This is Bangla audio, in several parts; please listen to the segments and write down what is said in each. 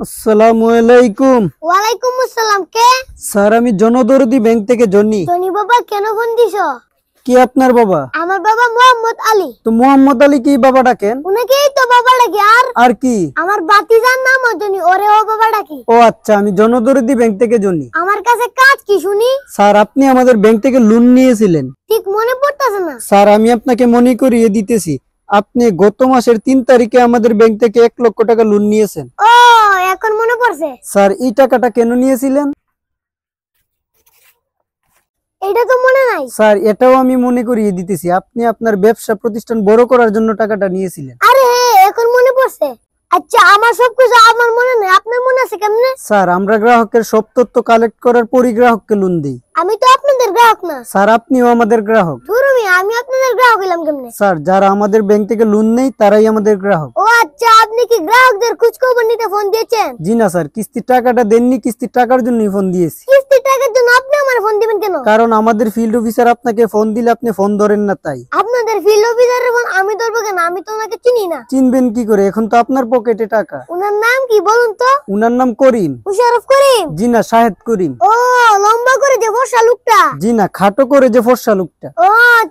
আসসালামু আলাইকুম। ওয়ালাইকুম আসসালাম। কে? স্যার, আমি জনদরদি ব্যাংক থেকে জনি। জনি বাবা, কেন ফোন দিছো? কি আপনার বাবা? আমার বাবা মোহাম্মদ আলী। তো মোহাম্মদ আলী কি বাবা ডাকেন? উনাকেই তো বাবা ডাকি। আর কি? আমার ভাতিজার নাম জনি, ওরেও বাবা ডাকি। ও আচ্ছা, আমি জনদরদি ব্যাংক থেকে জনি। আমার কাছে কাজ কি শুনি? স্যার, আপনি আমাদের ব্যাংক থেকে লোন নিয়েছিলেন। ঠিক মনে পড়তেছে না। স্যার, আমি আপনাকে মনে করিয়ে দিতেছি, আপনি গত মাসের 3 তারিখে আমাদের ব্যাংক থেকে 1 লক্ষ টাকা লোন নিয়েছেন। ও, এখন মনে পড়ছে। স্যার, এই টাকাটা কেন নিয়েছিলেন? এটা তো মনে নাই। স্যার, এটাও আমি মনে করিয়ে দিতেছি, আপনি আপনার ব্যবসা প্রতিষ্ঠান বড় করার জন্য টাকাটা নিয়েছিলেন। আরে এখন মনে পড়ছে। আচ্ছা, আমার সবকিছু আমার মনে নাই, আপনার মনে আছে কেমনে? স্যার, আমরা গ্রাহকের সব তথ্য কালেক্ট করার পরই গ্রাহককে লোন দিই। আমি তো আপনাদের গ্রাহক না। স্যার, আপনিও আমাদের গ্রাহক। ধুরুমি, আমি আপনাদের গ্রাহক হইলাম কেমনে? স্যার, যারা আমাদের ব্যাংক থেকে লোন নেই তারাই আমাদের গ্রাহক। ও আচ্ছা, আপনি কি গ্রাহকদের খোঁজ খবর নিতে ফোন দিয়েছেন? জি না স্যার, কিস্তির টাকাটা দেননি, কিস্তির টাকার জন্যই ফোন দিয়েছি। কিস্তির টাকার জন্য আপনি আমার ফোন দিবেন কেন? কারণ আমাদের ফিল্ড অফিসার আপনাকে ফোন দিলে আপনি ফোন ধরেন না, তাই। আপনাদের ফিল্ড অফিসারের ফোন আমি ধরবো কেন? আমি তো ওনাকে চিনি না। চিনবেন কি করে? এখন তো আপনার পকেটে টাকা। উনার নাম কি বলুন তো? উনার নাম করিম। মুশারফ করিম? জি না, শাহেদ করিম। ও, লম্বা করে যে ফর্সা লোকটা? জি না, খাটো করে যে ফর্সা লোকটা। ও,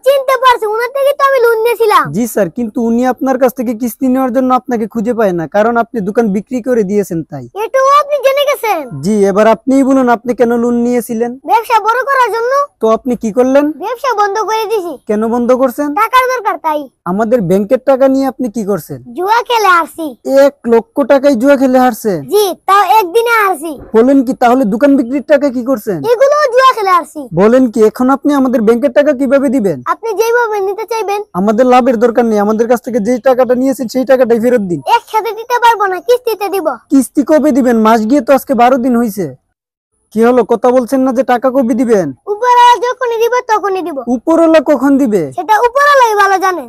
চিনতে পারছি, উনার থেকে তো আমি লোন নিয়েছিলাম। জি স্যার, কিন্তু উনি আপনার কাছ থেকে কিস্তি নেওয়ার জন্য আপনাকে খুঁজে পায় না, কারণ আপনি দোকান বিক্রি করে দিয়েছেন, তাই। এটাও আপনি জেনে গেছেন? জি, এবার আপনিই বলুন, আপনি কেন লোন নিয়েছিলেন? ব্যবসা বড় করার জন্য। তো আপনি কি করলেন? ব্যবসা বন্ধ করে দিছি। কেন বন্ধ করছেন? টাকার দরকার, তাই। আমাদের ব্যাংকের টাকা নিয়ে আপনি কি করছেন? জুয়া খেলে হারছি। 1 লক্ষ টাকায় জুয়া খেলে হারছেন? জি, তাও একদিনে হারছি। বলেন কি? তাহলে দোকান বিক্রির টাকা কি করছেন? এগুলো জুয়া খেলে হারছি। বলেন কি? এখন আপনি আমাদের ব্যাংকের টাকা কিভাবে দিবেন? আপনি যেভাবে নিতে চাইবেন। আমাদের লাভের দরকার নেই, আমাদের কাছ থেকে যে টাকাটা নিয়েছেন সেই টাকাটাই ফেরত দিন। একসাথে দিতে পারবো না, কিস্তিতে দিব। কিস্তি কবে দিবেন? মাস গিয়ে তো আজকে 12 দিন হয়েছে। কি হলো, কথা বলছেন না যে টাকা কবে দিবেন? উপরওয়ালা যখনই দিব তখনই দিব। উপরওয়ালা কখন দিবে? সেটা উপরওয়ালাই ভালো জানেন।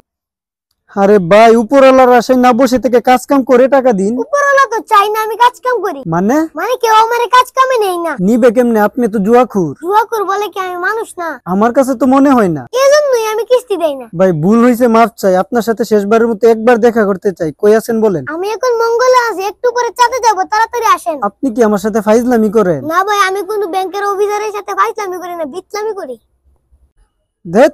আরে ভাই, উপরওয়ালার আশায় না বসে থেকে কাজ কাম করে টাকা দিন। উপরওয়ালা তো চাই না আমি কাজ কাম করি। মানে কেউ আমার কাজ কামে নেই না। নিবে কেমনে? আপনি তো জুয়াখুর। জুয়াখোর বলে কি আমি মানুষ না? আমার কাছে তো মনে হয় না। এজন্যই আমি কিস্তি দেই না। ভাই, ভুল হয়েছে, মাফ চাই। আপনার সাথে শেষবারের মতো একবার দেখা করতে চাই। কই আছেন বলেন? আমি এখন মঙ্গলে আছি, একটু পরে চাঁদে যাব, তাড়াতাড়ি আসেন। আপনি কি আমার সাথে ফাইজলামি করেন? না ভাই, আমি কোনো ব্যাংকের অফিসারের সাথে ফাইজলামি করি না, বিটলামি করি। ধ্যাৎ।